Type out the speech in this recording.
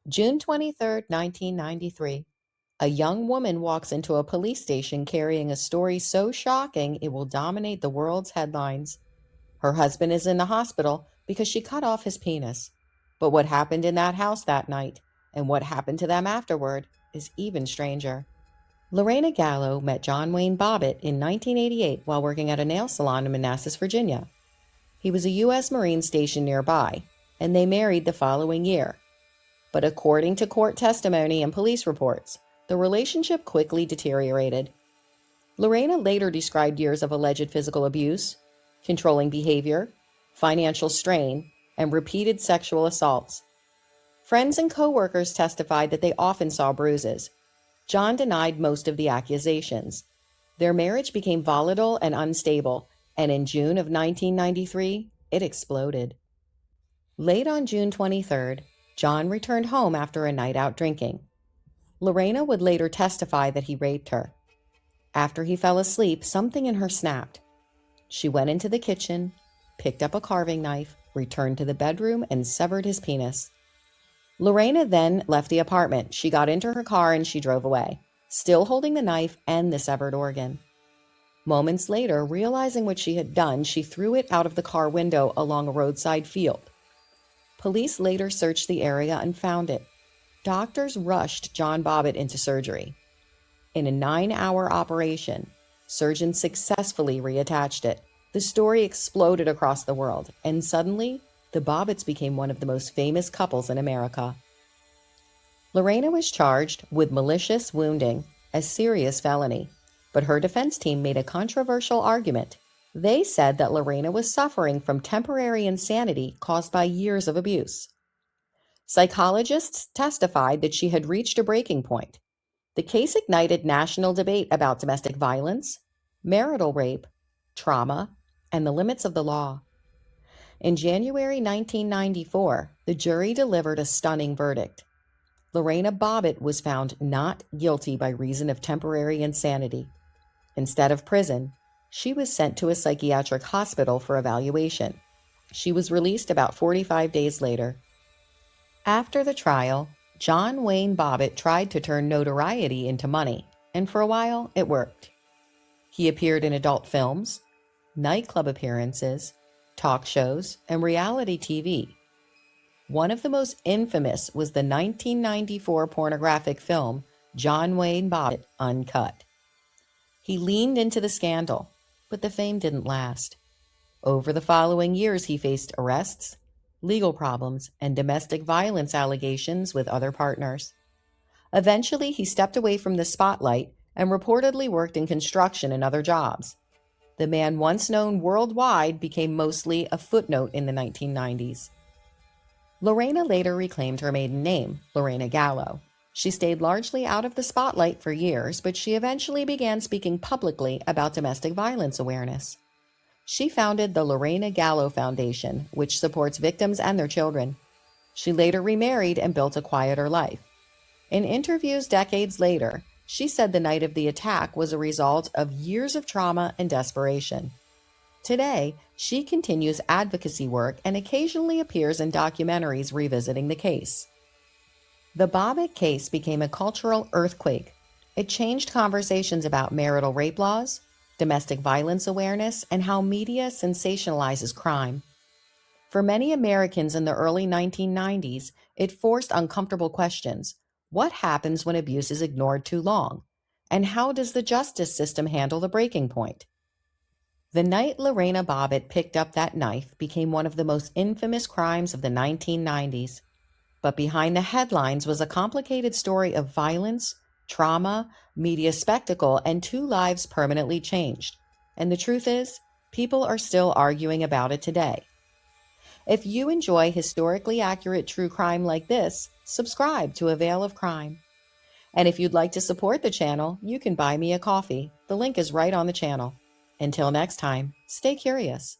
June 23rd, 1993. A young woman walks into a police station carrying a story so shocking it will dominate the world's headlines. Her husband is in the hospital because she cut off his penis. But what happened in that house that night and what happened to them afterward is even stranger. Lorena Gallo met John Wayne Bobbitt in 1988 while working at a nail salon in Manassas, Virginia. He was a U.S. Marine stationed nearby, and they married the following year. But according to court testimony and police reports, the relationship quickly deteriorated. Lorena later described years of alleged physical abuse, controlling behavior, financial strain, and repeated sexual assaults. Friends and co-workers testified that they often saw bruises. John denied most of the accusations. Their marriage became volatile and unstable, and in June of 1993, it exploded. Late on June 23rd, John returned home after a night out drinking. Lorena would later testify that he raped her. After he fell asleep, something in her snapped. She went into the kitchen, picked up a carving knife, returned to the bedroom, and severed his penis. Lorena then left the apartment. She got into her car and she drove away, still holding the knife and the severed organ. Moments later, realizing what she had done, she threw it out of the car window along a roadside field. Police later searched the area and found it. Doctors rushed John Bobbitt into surgery. In a 9-hour operation, surgeons successfully reattached it. The story exploded across the world, and suddenly, the Bobbitts became one of the most famous couples in America. Lorena was charged with malicious wounding, a serious felony, but her defense team made a controversial argument. They said that Lorena was suffering from temporary insanity caused by years of abuse. Psychologists testified that she had reached a breaking point. The case ignited national debate about domestic violence, marital rape, trauma, and the limits of the law. In January 1994, the jury delivered a stunning verdict. Lorena Bobbitt was found not guilty by reason of temporary insanity. Instead of prison, she was sent to a psychiatric hospital for evaluation. She was released about 45 days later. After the trial, John Wayne Bobbitt tried to turn notoriety into money, and for a while it worked. He appeared in adult films, nightclub appearances, talk shows, and reality TV. One of the most infamous was the 1994 pornographic film John Wayne Bobbitt Uncut. He leaned into the scandal, but the fame didn't last. Over the following years, he faced arrests, legal problems, and domestic violence allegations with other partners. Eventually, he stepped away from the spotlight and reportedly worked in construction and other jobs. The man once known worldwide became mostly a footnote in the 1990s. Lorena later reclaimed her maiden name, Lorena Gallo. She stayed largely out of the spotlight for years, but she eventually began speaking publicly about domestic violence awareness. She founded the Lorena Gallo Foundation, which supports victims and their children. She later remarried and built a quieter life. In interviews decades later, she said the night of the attack was a result of years of trauma and desperation. Today, she continues advocacy work and occasionally appears in documentaries revisiting the case. The Bobbitt case became a cultural earthquake. It changed conversations about marital rape laws, domestic violence awareness, and how media sensationalizes crime. For many Americans in the early 1990s, it forced uncomfortable questions. What happens when abuse is ignored too long? And how does the justice system handle the breaking point? The night Lorena Bobbitt picked up that knife became one of the most infamous crimes of the 1990s. But behind the headlines was a complicated story of violence, trauma, media spectacle, and 2 lives permanently changed. And the truth is, people are still arguing about it today. If you enjoy historically accurate true crime like this, subscribe to A Veil of Crime. And if you'd like to support the channel, you can buy me a coffee. The link is right on the channel. Until next time, stay curious.